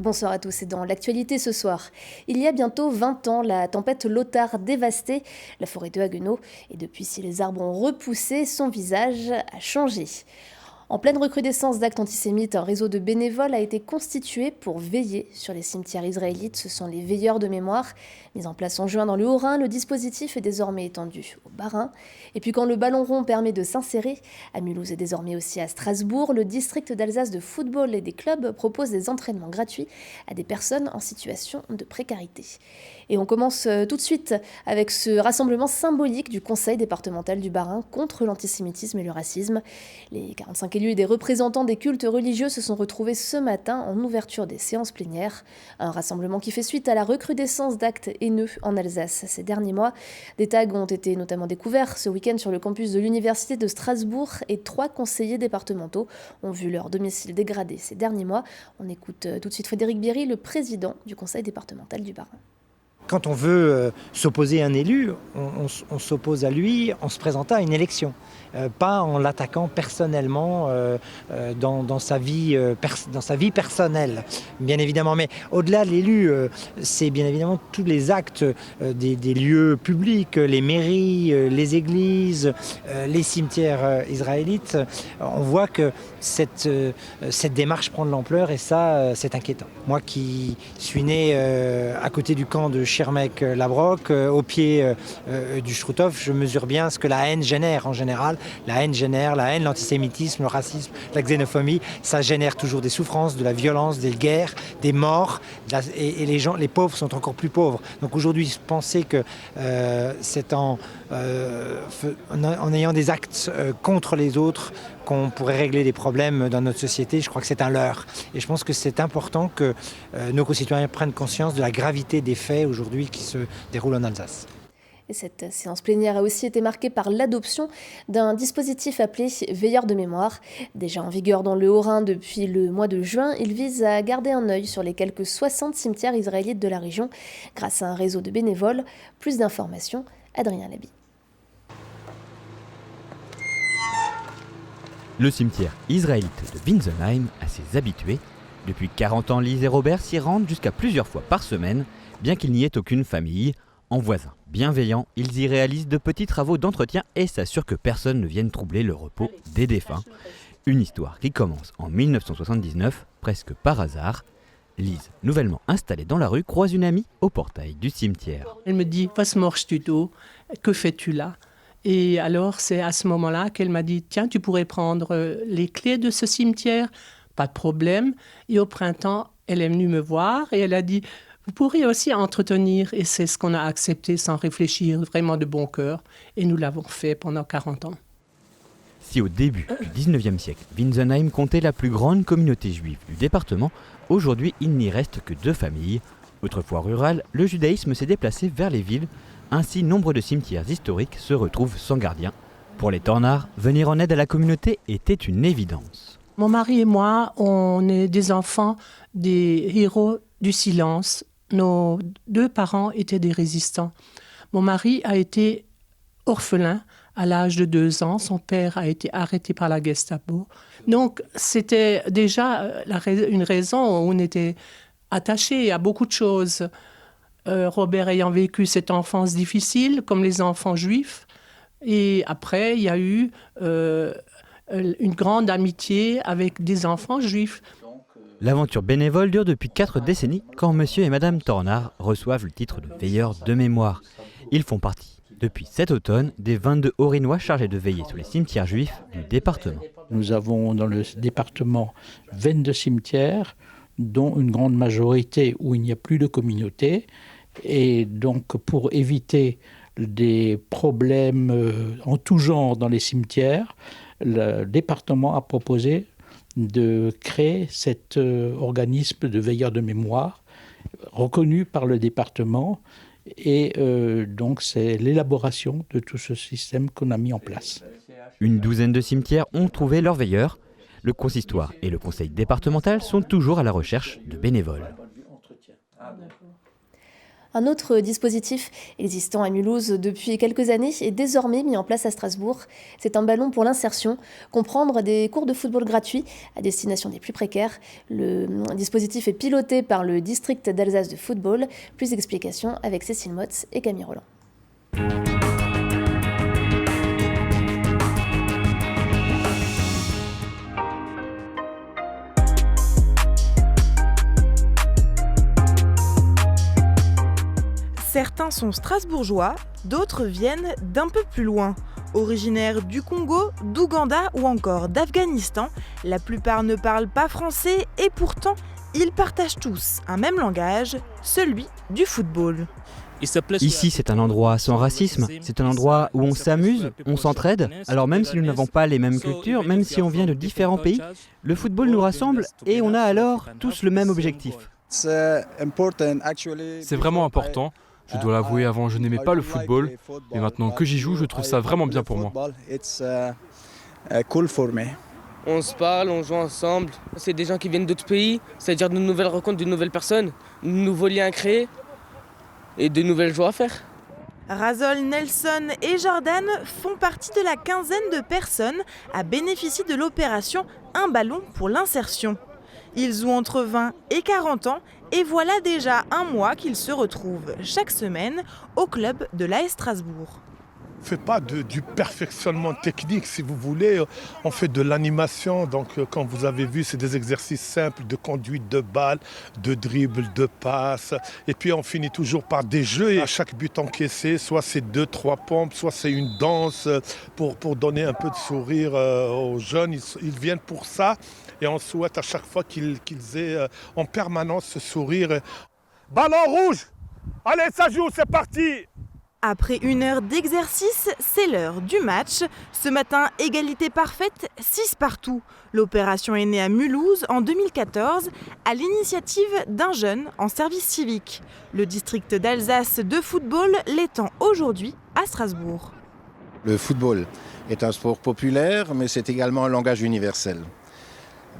Bonsoir à tous et dans l'actualité ce soir. Il y a bientôt 20 ans, la tempête Lothar dévastait la forêt de Haguenau et depuis si les arbres ont repoussé, son visage a changé. En pleine recrudescence d'actes antisémites, un réseau de bénévoles a été constitué pour veiller sur les cimetières israélites. Ce sont les veilleurs de mémoire. Mis en place en juin dans le Haut-Rhin, le dispositif est désormais étendu au Bas-Rhin. Et puis quand le ballon rond permet de s'insérer, à Mulhouse et désormais aussi à Strasbourg, le district d'Alsace de football et des clubs propose des entraînements gratuits à des personnes en situation de précarité. Et on commence tout de suite avec ce rassemblement symbolique du Conseil départemental du Bas-Rhin contre l'antisémitisme et le racisme. Les 45 élus et des représentants des cultes religieux se sont retrouvés ce matin en ouverture des séances plénières. Un rassemblement qui fait suite à la recrudescence d'actes haineux en Alsace ces derniers mois. Des tags ont été notamment découverts ce week-end sur le campus de l'Université de Strasbourg et 3 conseillers départementaux ont vu leur domicile dégradé ces derniers mois. On écoute tout de suite Frédéric Bierry, le président du Conseil départemental du Bas-Rhin. Quand on veut s'opposer à un élu, on s'oppose à lui en se présentant à une élection, pas en l'attaquant personnellement dans sa vie personnelle, bien évidemment. Mais au-delà de l'élu, c'est bien évidemment tous les actes des lieux publics, les mairies, les églises, les cimetières israélites. On voit que cette démarche prend de l'ampleur et ça, c'est inquiétant. Moi qui suis né à côté du camp de Schirmeck-Labrock, au pied du Struthof, je mesure bien ce que la haine génère en général. La haine, l'antisémitisme, le racisme, la xénophobie, ça génère toujours des souffrances, de la violence, des guerres, des morts, et les pauvres sont encore plus pauvres. Donc aujourd'hui, penser que c'est en ayant des actes contre les autres qu'on pourrait régler les problèmes dans notre société, je crois que c'est un leurre. Et je pense que c'est important que nos concitoyens prennent conscience de la gravité des faits aujourd'hui qui se déroulent en Alsace. Et cette séance plénière a aussi été marquée par l'adoption d'un dispositif appelé Veilleurs de mémoire. Déjà en vigueur dans le Haut-Rhin depuis le mois de juin, il vise à garder un œil sur les quelques 60 cimetières israélites de la région grâce à un réseau de bénévoles. Plus d'informations, Adrien Laby. Le cimetière israélite de Winsenheim a ses habitués. Depuis 40 ans, Lise et Robert s'y rendent jusqu'à plusieurs fois par semaine, bien qu'il n'y ait aucune famille. En voisins bienveillants, ils y réalisent de petits travaux d'entretien et s'assurent que personne ne vienne troubler le repos des défunts. Une histoire qui commence en 1979, presque par hasard. Lise, nouvellement installée dans la rue, croise une amie au portail du cimetière. Elle me dit « Was machst du da ? Que fais-tu là ?» Et alors, c'est à ce moment-là qu'elle m'a dit « Tiens, tu pourrais prendre les clés de ce cimetière, pas de problème. » Et au printemps, elle est venue me voir et elle a dit « Vous pourriez aussi entretenir. » Et c'est ce qu'on a accepté sans réfléchir, vraiment de bon cœur. Et nous l'avons fait pendant 40 ans. Si au début du 19e siècle, Winsenheim comptait la plus grande communauté juive du département, aujourd'hui il n'y reste que 2 familles. Autrefois rural, le judaïsme s'est déplacé vers les villes. Ainsi, nombre de cimetières historiques se retrouvent sans gardien. Pour les Tornards, venir en aide à la communauté était une évidence. Mon mari et moi, on est des enfants des héros du silence. Nos 2 parents étaient des résistants. Mon mari a été orphelin à l'âge de 2 ans. Son père a été arrêté par la Gestapo. Donc, c'était déjà une raison où on était attachés à beaucoup de choses. Robert ayant vécu cette enfance difficile, comme les enfants juifs. Et après, il y a eu une grande amitié avec des enfants juifs. L'aventure bénévole dure depuis 4 décennies quand monsieur et madame Tornard reçoivent le titre de veilleurs de mémoire. Ils font partie, depuis cet automne, des 22 Haut-Rhinois chargés de veiller sur les cimetières juifs du département. Nous avons dans le département 22 cimetières, dont une grande majorité où il n'y a plus de communauté. Et donc, pour éviter des problèmes en tout genre dans les cimetières, le département a proposé de créer cet organisme de veilleurs de mémoire reconnu par le département. Et donc, c'est l'élaboration de tout ce système qu'on a mis en place. Une douzaine de cimetières ont trouvé leurs veilleurs. Le consistoire et le conseil départemental sont toujours à la recherche de bénévoles. Un autre dispositif existant à Mulhouse depuis quelques années est désormais mis en place à Strasbourg. C'est un ballon pour l'insertion, comprendre des cours de football gratuits à destination des plus précaires. Le dispositif est piloté par le district d'Alsace de football. Plus d'explications avec Cécile Motz et Camille Roland. Certains sont strasbourgeois, d'autres viennent d'un peu plus loin. Originaires du Congo, d'Ouganda ou encore d'Afghanistan, la plupart ne parlent pas français et pourtant, ils partagent tous un même langage, celui du football. Ici, c'est un endroit sans racisme, c'est un endroit où on s'amuse, on s'entraide. Alors même si nous n'avons pas les mêmes cultures, même si on vient de différents pays, le football nous rassemble et on a alors tous le même objectif. C'est vraiment important. Je dois l'avouer, avant je n'aimais pas le football, mais maintenant que j'y joue, je trouve ça vraiment bien pour moi. On se parle, on joue ensemble. C'est des gens qui viennent d'autres pays, c'est-à-dire de nouvelles rencontres, de nouvelles personnes, de nouveaux liens à créer et de nouvelles joies à faire. Razol, Nelson et Jordan font partie de la quinzaine de personnes à bénéficier de l'opération Un ballon pour l'insertion. Ils ont entre 20 et 40 ans et voilà déjà un mois qu'ils se retrouvent chaque semaine au club de l'AS Strasbourg. On ne fait pas du perfectionnement technique, si vous voulez. On fait de l'animation. Donc, comme vous avez vu, c'est des exercices simples de conduite de balle, de dribble, de passe. Et puis, on finit toujours par des jeux. Et à chaque but encaissé, soit c'est 2-3 pompes, soit c'est une danse pour donner un peu de sourire aux jeunes. Ils viennent pour ça. Et on souhaite à chaque fois qu'ils aient en permanence ce sourire. Ballon rouge! Allez, ça joue, c'est parti! Après 1 heure d'exercice, c'est l'heure du match. Ce matin, égalité parfaite, 6 partout. L'opération est née à Mulhouse en 2014 à l'initiative d'un jeune en service civique. Le district d'Alsace de football l'étend aujourd'hui à Strasbourg. Le football est un sport populaire, mais c'est également un langage universel.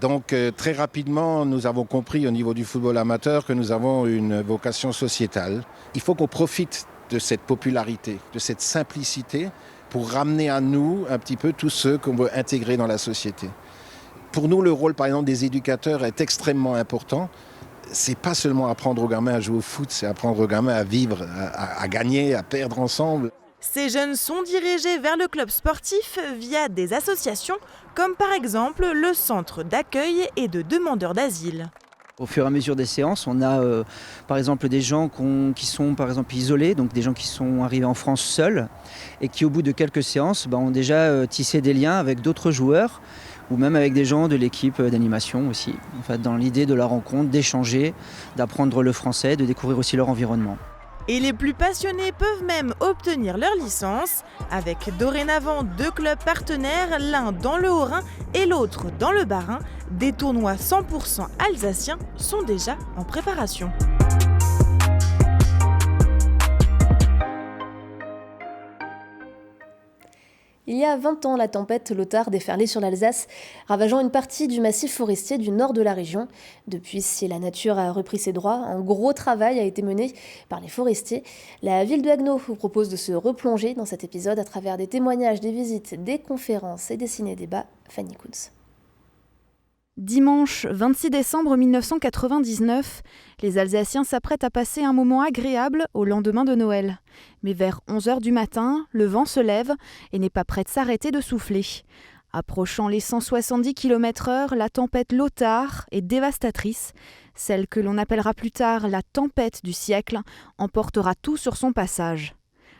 Donc très rapidement, nous avons compris au niveau du football amateur que nous avons une vocation sociétale. Il faut qu'on profite de cette popularité, de cette simplicité pour ramener à nous un petit peu tous ceux qu'on veut intégrer dans la société. Pour nous, le rôle par exemple des éducateurs est extrêmement important. C'est pas seulement apprendre aux gamins à jouer au foot, c'est apprendre aux gamins à vivre, à gagner, à perdre ensemble. Ces jeunes sont dirigés vers le club sportif via des associations comme par exemple le centre d'accueil et de demandeurs d'asile. Au fur et à mesure des séances, on a par exemple des gens qui sont par exemple isolés, donc des gens qui sont arrivés en France seuls et qui au bout de quelques séances ont déjà tissé des liens avec d'autres joueurs ou même avec des gens de l'équipe d'animation aussi. En fait, dans l'idée de la rencontre, d'échanger, d'apprendre le français, de découvrir aussi leur environnement. Et les plus passionnés peuvent même obtenir leur licence, avec dorénavant 2 clubs partenaires, l'un dans le Haut-Rhin et l'autre dans le Bas-Rhin. Des tournois 100% alsaciens sont déjà en préparation. Il y a 20 ans, la tempête Lothar déferlait sur l'Alsace, ravageant une partie du massif forestier du nord de la région. Depuis, si la nature a repris ses droits, un gros travail a été mené par les forestiers. La ville de Haguenau vous propose de se replonger dans cet épisode à travers des témoignages, des visites, des conférences et des ciné-débats. Fanny Kunz. Dimanche 26 décembre 1999, les Alsaciens s'apprêtent à passer un moment agréable au lendemain de Noël. Mais vers 11h du matin, le vent se lève et n'est pas prêt de s'arrêter de souffler. Approchant les 170 km/h, la tempête Lothar est dévastatrice. Celle que l'on appellera plus tard la tempête du siècle emportera tout sur son passage.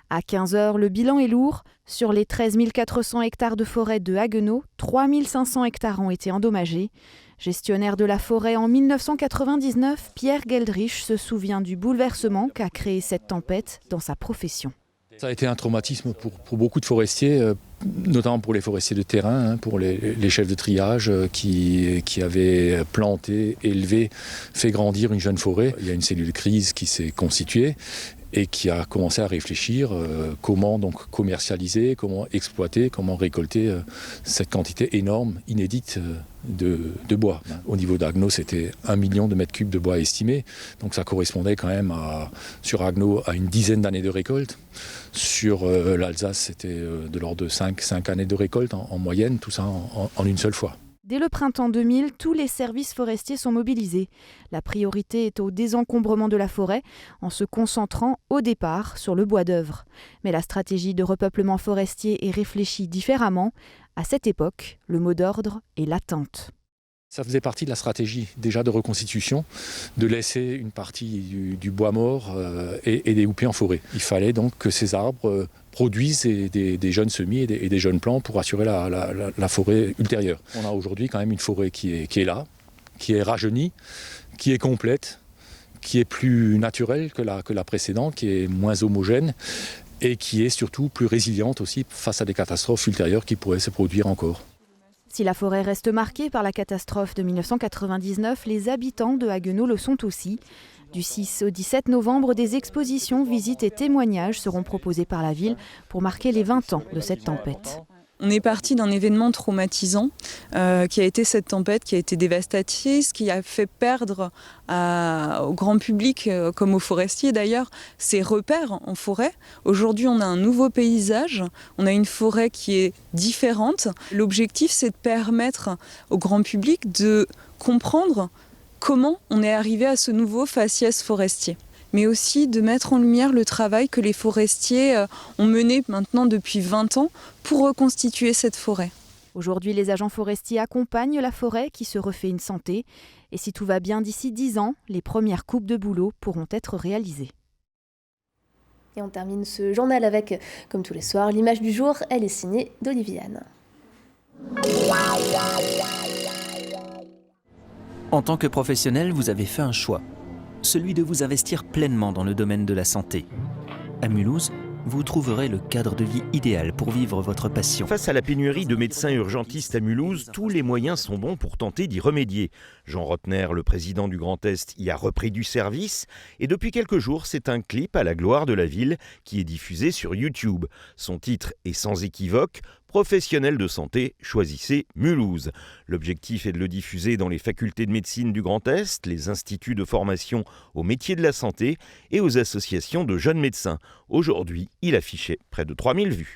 À 15h, le bilan est lourd. Sur les 13 400 hectares de forêt de Haguenau, 3 500 hectares ont été endommagés. Gestionnaire de la forêt en 1999, Pierre Geldrich se souvient du bouleversement qu'a créé cette tempête dans sa profession. Ça a été un traumatisme pour beaucoup de forestiers, notamment pour les forestiers de terrain, pour les chefs de triage qui avaient planté, élevé, fait grandir une jeune forêt. Il y a une cellule crise qui s'est constituée et qui a commencé à réfléchir comment donc commercialiser, comment exploiter, comment récolter cette quantité énorme, inédite de bois. Au niveau d'Haguenau, c'était 1 million de mètres cubes de bois estimé, donc ça correspondait quand même sur Haguenau à une dizaine d'années de récolte. Sur l'Alsace, c'était de l'ordre de 5 années de récolte en moyenne, tout ça en une seule fois. Dès le printemps 2000, tous les services forestiers sont mobilisés. La priorité est au désencombrement de la forêt, en se concentrant au départ sur le bois d'œuvre. Mais la stratégie de repeuplement forestier est réfléchie différemment. À cette époque, le mot d'ordre est l'attente. Ça faisait partie de la stratégie déjà de reconstitution, de laisser une partie du bois mort et découper en forêt. Il fallait donc que ces arbres produisent des jeunes semis et des jeunes plants pour assurer la forêt ultérieure. On a aujourd'hui quand même une forêt qui est là, qui est rajeunie, qui est complète, qui est plus naturelle que la précédente, qui est moins homogène et qui est surtout plus résiliente aussi face à des catastrophes ultérieures qui pourraient se produire encore. Si la forêt reste marquée par la catastrophe de 1999, les habitants de Haguenau le sont aussi. Du 6 au 17 novembre, des expositions, visites et témoignages seront proposés par la ville pour marquer les 20 ans de cette tempête. On est parti d'un événement traumatisant qui a été cette tempête, qui a été dévastatrice, qui a fait perdre au grand public, comme aux forestiers d'ailleurs, ses repères en forêt. Aujourd'hui, on a un nouveau paysage, on a une forêt qui est différente. L'objectif, c'est de permettre au grand public de comprendre comment on est arrivé à ce nouveau faciès forestier, mais aussi de mettre en lumière le travail que les forestiers ont mené maintenant depuis 20 ans pour reconstituer cette forêt. Aujourd'hui, les agents forestiers accompagnent la forêt qui se refait une santé. Et si tout va bien, d'ici 10 ans, les premières coupes de bouleau pourront être réalisées. Et on termine ce journal avec, comme tous les soirs, l'image du jour. Elle est signée d'Oliviane. En tant que professionnel, vous avez fait un choix. Celui de vous investir pleinement dans le domaine de la santé. À Mulhouse, vous trouverez le cadre de vie idéal pour vivre votre passion. Face à la pénurie de médecins urgentistes à Mulhouse, tous les moyens sont bons pour tenter d'y remédier. Jean Rotner, le président du Grand Est, y a repris du service. Et depuis quelques jours, c'est un clip à la gloire de la ville qui est diffusé sur YouTube. Son titre est sans équivoque « Professionnels de santé, choisissez Mulhouse ». L'objectif est de le diffuser dans les facultés de médecine du Grand Est, les instituts de formation aux métiers de la santé et aux associations de jeunes médecins. Aujourd'hui, il affichait près de 3000 vues.